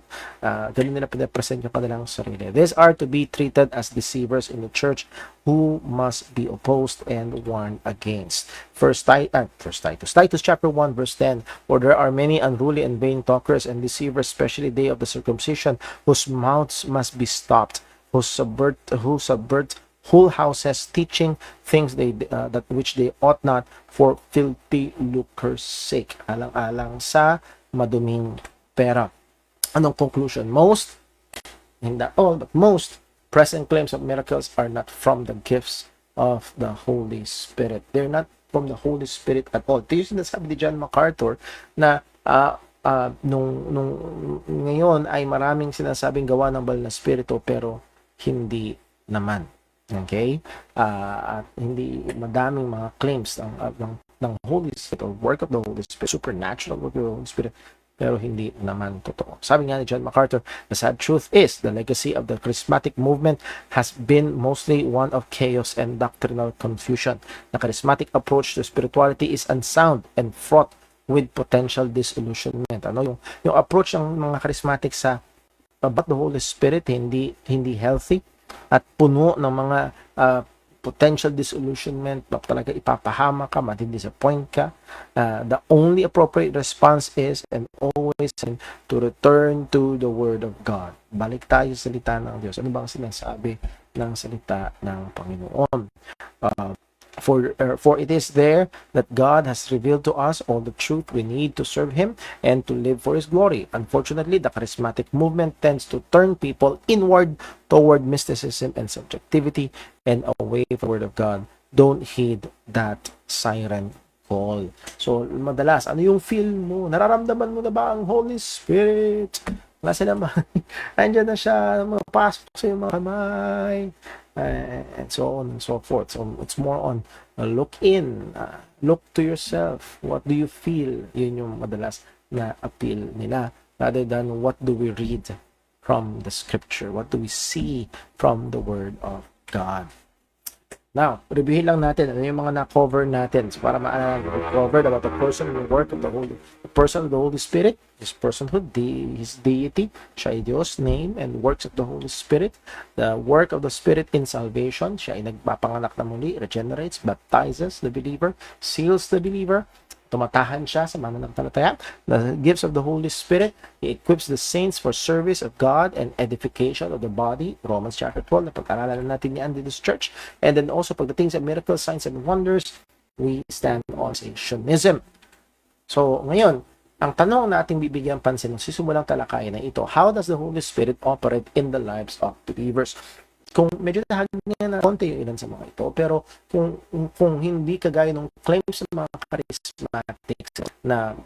Ganun nila pinapresent yung kanilang sarili. These are to be treated as deceivers in the church, who must be opposed and warned against. Titus chapter 1 verse 10, for there are many unruly and vain talkers and deceivers, especially they of the circumcision, whose mouths must be stopped, who subvert whole houses, teaching things that which they ought not, for filthy lucre's sake. Alang-alang sa maduming pera. Anong conclusion? Most, hindi all, but most present claims of miracles are not from the gifts of the Holy Spirit. They're not from the Holy Spirit at all. Ito yung sinasabi ni John MacArthur na nung ngayon ay maraming sinasabing gawa ng banal na spirito, pero hindi naman. Okay? At hindi madaming mga claims ng Holy Spirit or work of the Holy Spirit, supernatural work of the Holy Spirit, pero hindi naman totoo. Sabi nga ni John MacArthur, the sad truth is the legacy of the charismatic movement has been mostly one of chaos and doctrinal confusion. The charismatic approach to spirituality is unsound and fraught with potential disillusionment. Yung approach ng mga charismatic sa about the Holy Spirit hindi healthy at puno ng mga potential disillusionment, talaga ipapahama ka, matidisappoint ka. The only appropriate response is, and always, to return to the Word of God. Balik tayo sa salita ng Diyos. Ano bang sinasabi ng salita ng Panginoon? For it is there that God has revealed to us all the truth we need to serve Him and to live for His glory. Unfortunately, the charismatic movement tends to turn people inward toward mysticism and subjectivity and away from the Word of God. Don't heed that siren call. So, madalas, ano yung feel mo? Nararamdaman mo na ba ang Holy Spirit? Wala sila andyan na siya, mapasok sa iyong mga kamay, and so on and so forth. So it's more on look to yourself. What do you feel? Yun yung madalas na appeal nila rather than what do we read from the scripture, what do we see from the word of God. Now, reviewin lang natin ano yung mga na-cover natin. So, para maalala, we covered about the person and the work of the person of the Holy Spirit, his personhood, his deity, siya ay Diyos, name, and works of the Holy Spirit. The work of the Spirit in salvation, siya ay nagpapanganak na muli, regenerates, baptizes the believer, seals the believer, tumatahan siya sa mananampalataya. The gifts of the Holy Spirit, He equips the saints for service of God and edification of the body. Romans chapter 12, napag-aralan natin yan in this church. And then also, pagdating sa miracles, signs, and wonders, we stand on Sanctionism. So, ngayon, ang tanong na ating bibigyan pansin ng sisimulang talakayan na ito, how does the Holy Spirit operate in the lives of believers? Kung medyo nahagyan na konti yung ilan sa mga ito, pero kung hindi kagaya ng claims ng mga charismatics na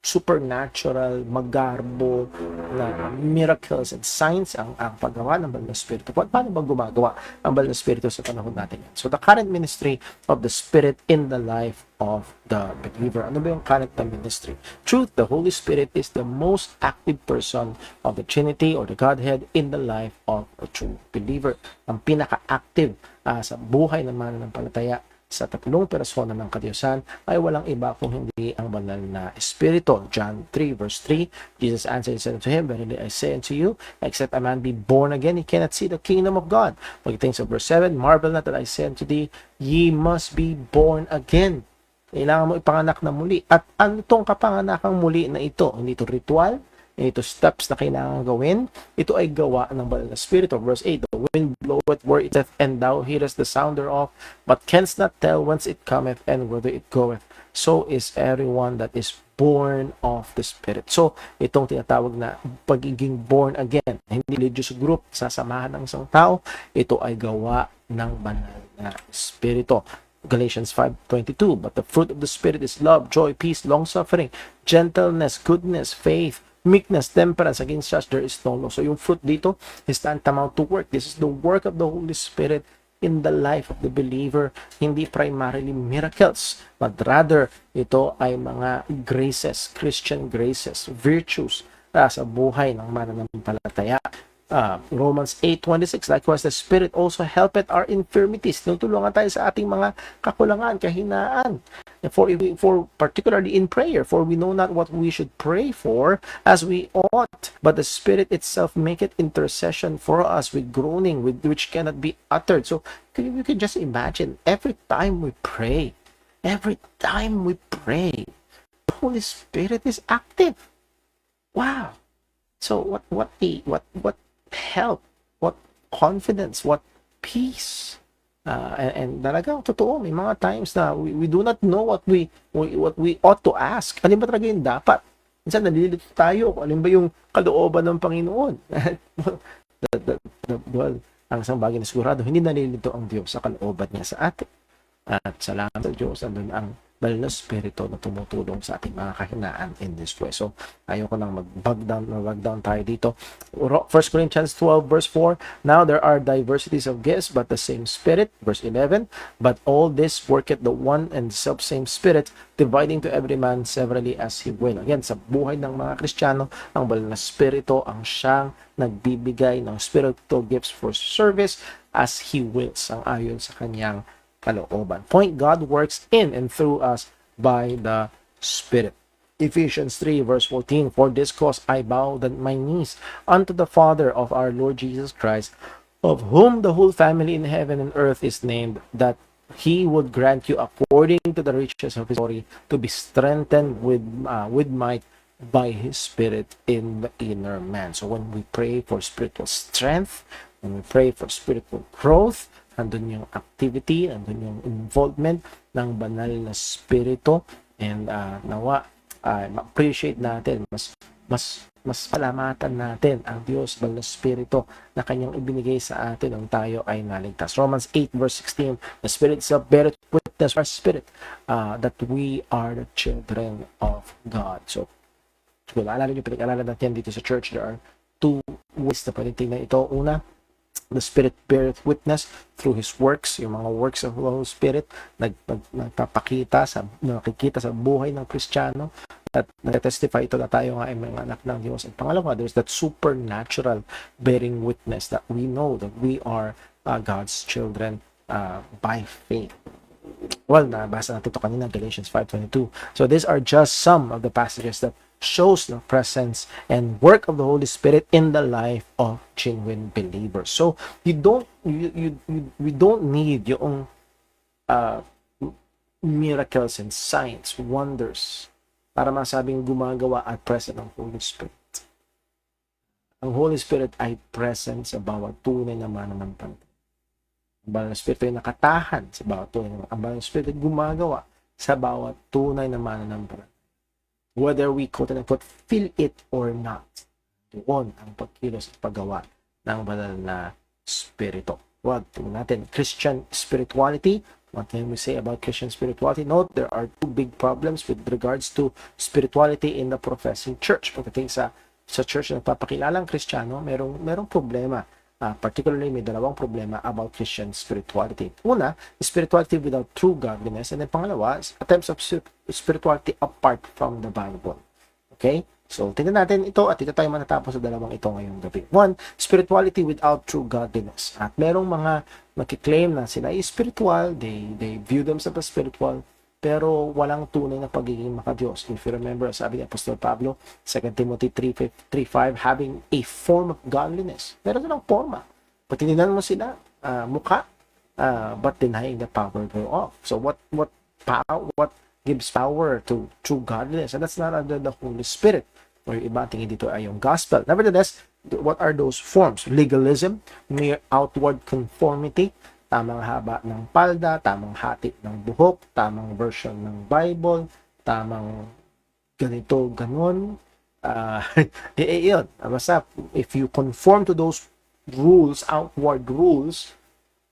supernatural, magarbo, na miracles and signs ang paggawa ng Banal na Espiritu. Paano ba gumagawa ang Banal na Espiritu sa panahon natin yan? So, the current ministry of the Spirit in the life of the believer. Ano ba yung current na ministry? Truth, the Holy Spirit is the most active person of the Trinity or the Godhead in the life of a true believer. Ang pinaka-active sa buhay ng mananampalataya sa tatlong persona ng kadiyusan ay walang iba kung hindi ang banal na Espiritu. John 3 verse 3, Jesus answered and said unto him, verily I say unto you, except a man be born again, he cannot see the kingdom of God. Pagdating sa verse 7, marvel not that I say unto thee, ye must be born again. Kailangan mo ipanganak na muli. At ano itong kapanganakang muli na ito? Hindi ito ritual, ito steps na kailangan gawin. Ito ay gawa ng Banal na Espiritu. Verse 8, the wind bloweth where it doth, and thou hearest the sound thereof, but canst not tell whence it cometh and whither it goeth. So is everyone that is born of the Spirit. So, itong tinatawag na pagiging born again, hindi religious group, sasamahan ng isang tao, ito ay gawa ng Banal na Espiritu. Galatians 5:22, but the fruit of the Spirit is love, joy, peace, long-suffering, gentleness, goodness, faith, meekness, temperance. Against such there is no law. So yung fruit dito is tantamount to work. This is the work of the Holy Spirit in the life of the believer. Hindi primarily miracles, but rather ito ay mga graces, Christian graces, virtues sa buhay ng mananampalataya. Romans 8:26, likewise the Spirit also helpeth our infirmities. Tinutulungan tayo sa ating mga kakulangan, kahinaan. For particularly in prayer, for we know not what we should pray for as we ought, but the Spirit itself maketh intercession for us with groaning with which cannot be uttered. So you can just imagine, every time we pray, the Holy Spirit is active. Wow. So what help, what confidence, what peace. And talagang totoo, may mga times na we do not know what we ought to ask. Ano ba talaga yung dapat? Minsan nalilito tayo kung ano ba yung kalooban ng Panginoon. Well, ang isang bagay na sigurado, hindi nalilito ang Diyos sa kalooban niya sa atin. At salamat sa Diyos, andun ang Banal na Espiritu na tumutulong sa ating mga kahinaan in this way. So, ayoko nang mag-bug down tayo dito. 1 Corinthians 12 verse 4, now there are diversities of gifts, but the same Spirit. Verse 11, but all this worketh the one and self-same Spirit, dividing to every man severally as he will. Again, sa buhay ng mga Kristiyano, ang Banal na Espiritu ang siyang nagbibigay ng spiritual gifts for service as he wills, ang ayon sa kanyang kalooban. Point, God works in and through us by the Spirit. Ephesians 3 verse 14, for this cause I bow my knees unto the Father of our Lord Jesus Christ, of whom the whole family in heaven and earth is named, that he would grant you according to the riches of his glory to be strengthened with might by his Spirit in the inner man. So when we pray for spiritual strength, when we pray for spiritual growth, andun yung activity, andun yung involvement ng Banal na Espiritu, and nawa ma-appreciate natin, mas palamatan natin ang Diyos, Banal na Espiritu na kanyang ibinigay sa atin nung tayo ay naligtas. Romans 8 verse 16, the Spirit itself beareth witness our spirit that we are the children of God. So kung alala nyo, pinag-alala natin dito sa church, there are two ways na pwedeng tingnan ito. Una, the Spirit beareth witness through His works, yung mga works of the Holy Spirit, nakikita sa buhay ng Kristiyano. At nag-testify ito na tayo nga ay mga anak ng Diyos. At pangalawa, there's that supernatural bearing witness that we know that we are God's children by faith. Well, nabasa natin ito kanina, Galatians 5:22. So these are just some of the passages that shows the presence and work of the Holy Spirit in the life of genuine believers. So you don't need yung miracles and signs, wonders para masabing gumagawa at present ng Holy Spirit. Ang Holy Spirit ay present sa bawat tunay na mananampalataya. Ang banal na Espiritu ay nakatahan sa bawat tunay na ang banal na Espiritu ay gumagawa sa bawat tunay na mananampalataya. Whether we quote-unquote feel it or not, doon ang pagkilos at paggawa ng banal na Espiritu. Well, tingnan natin, Christian spirituality. What can we say about Christian spirituality? Note, there are two big problems with regards to spirituality in the professing church. Pagdating sa church na nagpapakilalang Kristiyano, merong problema. Particularly, may dalawang problema about Christian spirituality. Una, spirituality without true godliness. And then pangalawa, attempts of spirituality apart from the Bible. Okay? So, tingnan natin ito at dito tayo matatapos sa dalawang ito ngayong gabi. One, spirituality without true godliness. At merong mga nakiklaim na sila ay spiritual, they view themselves as spiritual, pero walang tunay na pagiging makadiyos. If you remember, sabi ni Apostol Pablo, 2 Timothy 3:5, having a form of godliness. Meron silang forma. Pag tinignan mo sila, mukha, but denying the power thereof. So what gives power to true godliness? And that's not under the Holy Spirit. Or iba, tingin dito ay yung gospel. Nevertheless, what are those forms? Legalism, mere outward conformity, tamang haba ng palda, tamang hati ng buhok, tamang version ng Bible, tamang ganito, ganon. Yun. Basta, if you conform to those rules, outward rules,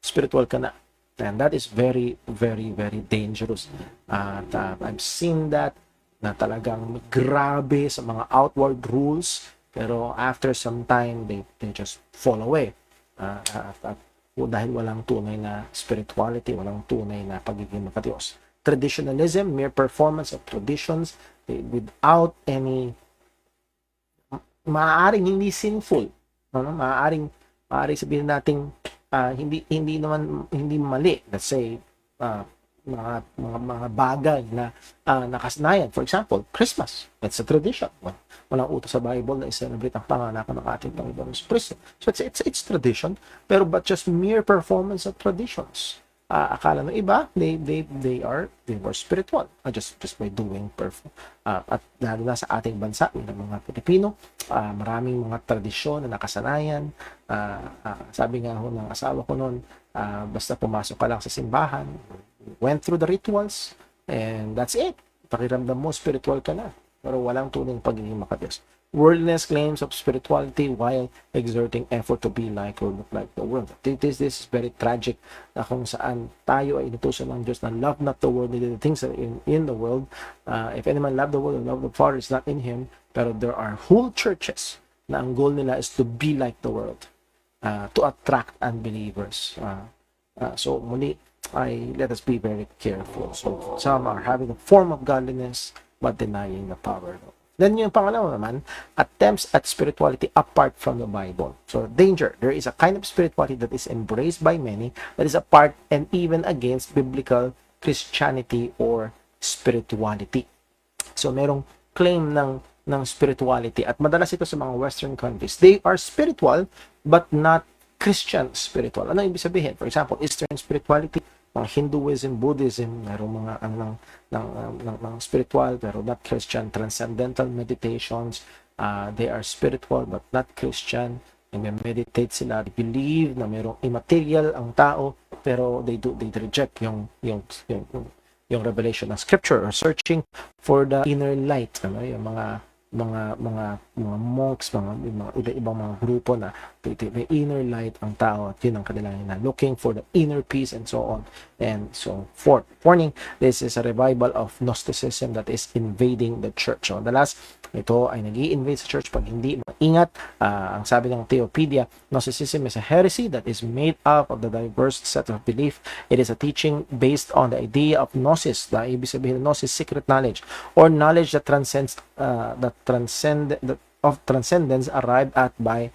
spiritual ka na. And that is very, very, very dangerous. At I've seen that na talagang grabe sa mga outward rules, pero after some time, they just fall away. Dahil walang tunay na spirituality, walang tunay na pagiging makadiyos. Traditionalism, mere performance of traditions without any maaaring hindi sinful. Maaaring sabihin natin hindi mali. Let's say mga bagay na nakasanayan. For example, Christmas. That's a tradition. Walang utos sa Bible na i-celebrate ang panganakan ng ating Panginoon sa Kristo. So it's tradition, pero but just mere performance of traditions. Akala ng iba, they were spiritual, just by doing at lalo na sa ating bansa, ng mga Pilipino, maraming mga tradisyon na nakasanayan. Sabi nga ho ng asawa ko noon, basta pumasok ka lang sa simbahan, went through the rituals, and that's it. Pakiramdam mo, spiritual ka na. Pero walang tunay pagiging makadiyos. Worldliness claims of spirituality while exerting effort to be like or look like the world. This is very tragic na kung saan tayo ay inutusan ng Diyos na love not the world, neither the things that are in the world. If any man love the world and love the Father is not in him. Pero there are whole churches na ang goal nila is to be like the world, to attract unbelievers. So muli, let us be very careful. So some are having a form of godliness but denying the power. Then yung pangalawa naman, attempts at spirituality apart from the Bible. So danger, there is a kind of spirituality that is embraced by many that is apart and even against biblical Christianity or spirituality. So merong claim ng spirituality at madalas ito sa mga Western countries. They are spiritual but not Christian spiritual. Ano ibig sabihin? For example, Eastern spirituality, Hinduism, Buddhism, merong mga ng spiritual pero not Christian, transcendental meditations, they are spiritual but not Christian. Nag-meditate sila, they believe na merong immaterial ang tao pero they reject yung revelation ng scripture or searching for the inner light. Yung mga monks, mga ibang mga grupo na may inner light ang tao, at yun ang kanilang looking for the inner peace and so on and so forth. Warning, this is a revival of Gnosticism that is invading the church. So, madalas, ito ay nag-i-invade sa church pag hindi maingat. Ang sabi ng Theopedia, Gnosticism is a heresy that is made up of the diverse set of belief. It is a teaching based on the idea of gnosis, the ibig sabihin ng gnosis, secret knowledge, or knowledge that transcends, of transcendence arrived at by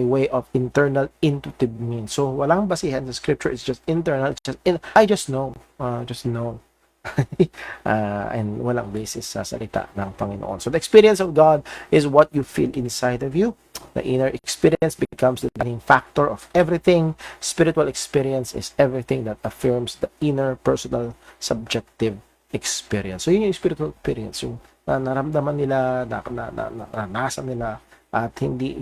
way of internal intuitive means. So walang basihan sa scripture, it's just internal, I just know, and walang basis sa salita ng Panginoon. So the experience of God is what you feel inside of you. The inner experience becomes the defining factor of everything. Spiritual experience is everything that affirms the inner, personal, subjective experience. So yun yung spiritual experience, yung naramdaman nila, naranasan nila, at hindi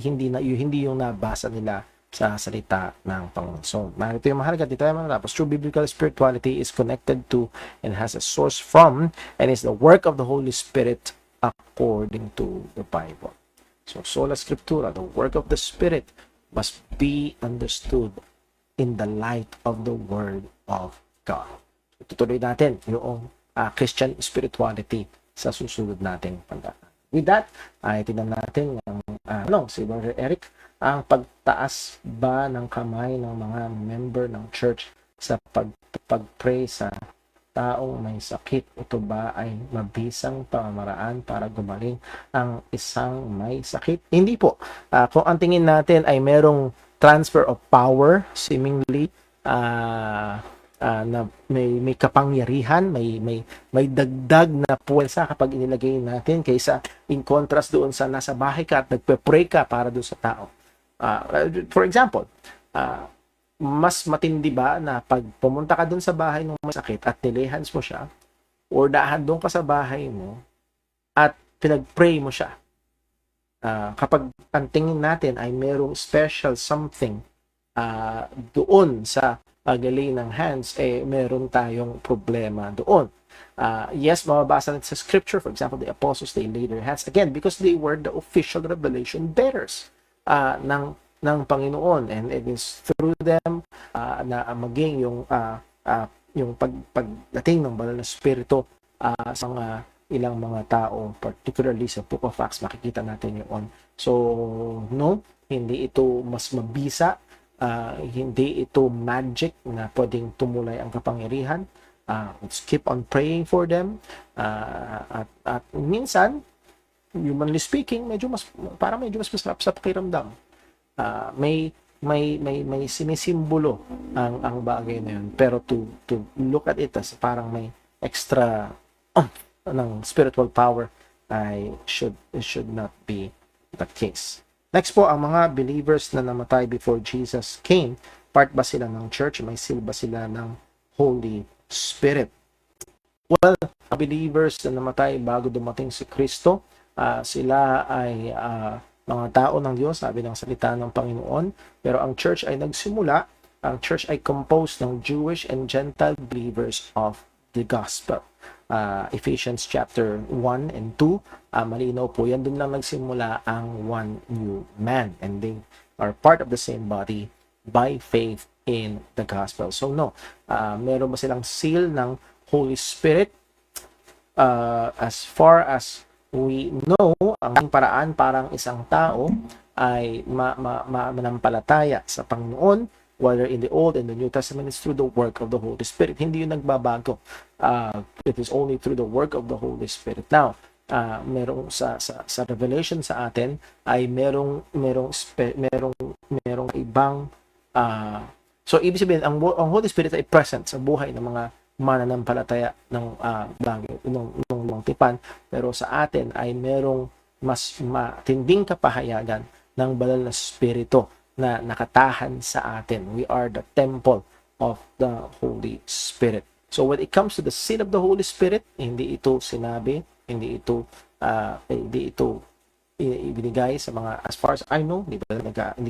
yung nabasa nila sa salita ng Panginoon. So, narito yung mahalaga, dito tayo manatapos. True biblical spirituality is connected to and has a source from and is the work of the Holy Spirit according to the Bible. So, sola scriptura, the work of the Spirit, must be understood in the light of the Word of God. So, tutuloy natin yung Christian spirituality sa susunod nating pagdaan. With that, ay tingnan natin ang si Brother Eric, ang pagtaas ba ng kamay ng mga member ng church sa pag-pray sa taong may sakit. Ito ba ay mabisang pamamaraan para gumaling ang isang may sakit? Hindi po. Kung ang tingin natin ay merong transfer of power, seemingly, na may kapangyarihan, may dagdag na puwersa kapag inilagay natin kaysa in contrast doon sa nasa bahay ka at nagpe-pray ka para doon sa tao. For example, mas matindi ba na pag pumunta ka doon sa bahay ng may sakit at nilehans mo siya, or daan doon ka sa bahay mo at pinag-pray mo siya? Kapag ang tingin natin ay merong special something doon sa pagaling ng hands, meron tayong problema doon. Yes, mababasa natin sa scripture, for example, the apostles, they laid their hands, again, because they were the official revelation bearers ng Panginoon, and it is through them na maging yung pagdating ng banal na spirito sa mga ilang mga tao, particularly sa Book of Acts, makikita natin yun. So, no, hindi ito mas mabisa, hindi ito magic na pwedeng tumulay ang kapangyarihan. Let's keep on praying for them. At minsan, humanly speaking, medyo mas masarap sa pakiramdam. May sinisimbolo ang bagay na yun. Pero to look at it as parang may extra ng spiritual power, it should not be the case. Next po, ang mga believers na namatay before Jesus came, part ba sila ng church? May seal ba sila ng Holy Spirit? Well, ang believers na namatay bago dumating si Kristo, sila ay mga tao ng Diyos, sabi ng salita ng Panginoon. Pero ang church ay nagsimula, ang church ay composed ng Jewish and Gentile believers of the gospel. Ephesians chapter 1 and 2, malinaw po yan, doon lang nagsimula ang one new man, and they are part of the same body by faith in the gospel. So no, meron ba silang seal ng Holy Spirit? As far as we know, ang paraan parang isang tao ay manampalataya sa Panginoon, whether in the Old and the New Testament, is through the work of the Holy Spirit. Hindi yun nagbabago. It is only through the work of the Holy Spirit. Now, merong sa revelation sa atin ay merong ibang so ibig sabihin ang Holy Spirit ay present sa buhay ng mga mananampalataya ng bagay ng tipan, pero sa atin ay merong mas matinding kapahayagan ng banal na spirito na nakatahan sa atin. We are the temple of the Holy Spirit. So when it comes to the seal of the Holy Spirit, hindi ito sinabi, hindi ito ibinigay sa mga, as far as I know, hindi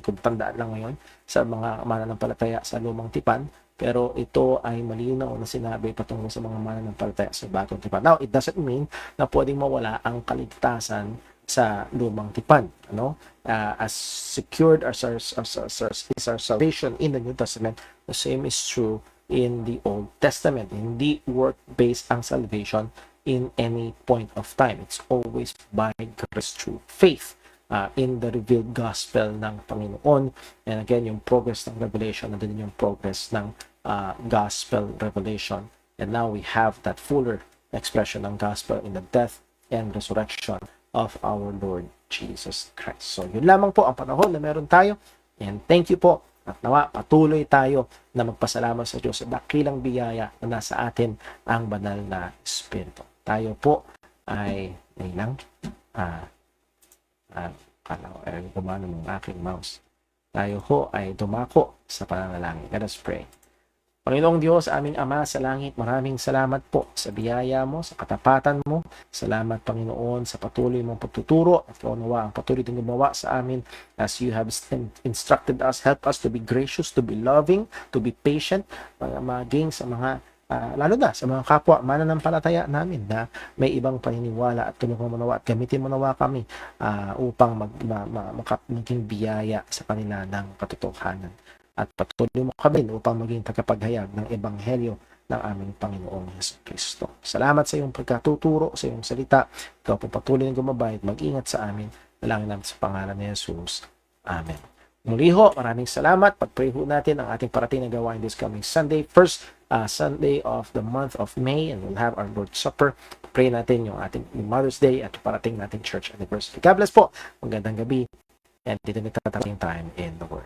ko tandaan lang ngayon, sa mga mananampalataya sa lumang tipan, pero ito ay malinaw na sinabi patungkol sa mga mananampalataya sa bagong tipan. Now, it doesn't mean na pwedeng mawala ang kaligtasan sa lumang tipan, ano? As secured as our salvation in the New Testament, the same is true in the Old Testament. Hindi work-based ang salvation in any point of time. It's always by grace through faith in the revealed gospel ng Panginoon. And again, yung progress ng revelation, nandun yung progress ng gospel revelation. And now we have that fuller expression ng gospel in the death and resurrection of our Lord Jesus Christ. So yun lamang po ang panahon na meron tayo. And thank you po. At nawa, patuloy tayo na magpasalamat sa Diyos sa dakilang biyaya na nasa atin ang banal na Espiritu. Tayo po ay lang gumano ng aking mouse. Tayo ho ay dumako sa pananalangin. Let us pray. Panginoong Diyos, aming Ama sa langit, maraming salamat po sa biyaya mo, sa katapatan mo. Salamat, Panginoon, sa patuloy mong pagtuturo at kaunawa ang patuloy din gumawa sa amin as you have instructed us. Help us to be gracious, to be loving, to be patient, maging sa mga lalo na sa mga kapwa mananampalataya namin na may ibang paniniwala at tulungan mo nawa at gamitin mo nawa kami upang maging biyaya sa kanila ng katotohanan. At patuloy mo kami upang maging tagapaghayag ng Ebanghelyo ng aming Panginoong Hesus Kristo. Salamat sa iyong pagkatuturo, sa iyong salita. Ikaw po patuloy na gumabay at mag-ingat sa amin. Dalangin namin sa pangalan ni Jesus. Amen. Muli ho, maraming salamat. Pag-pray ho natin ang ating parating na gawain this coming Sunday. First Sunday of the month of May, and we'll have our Lord's Supper. Pray natin yung ating Mother's Day at parating nating church anniversary. God bless po. Magandang gabi. And dito na tayo time in the Word.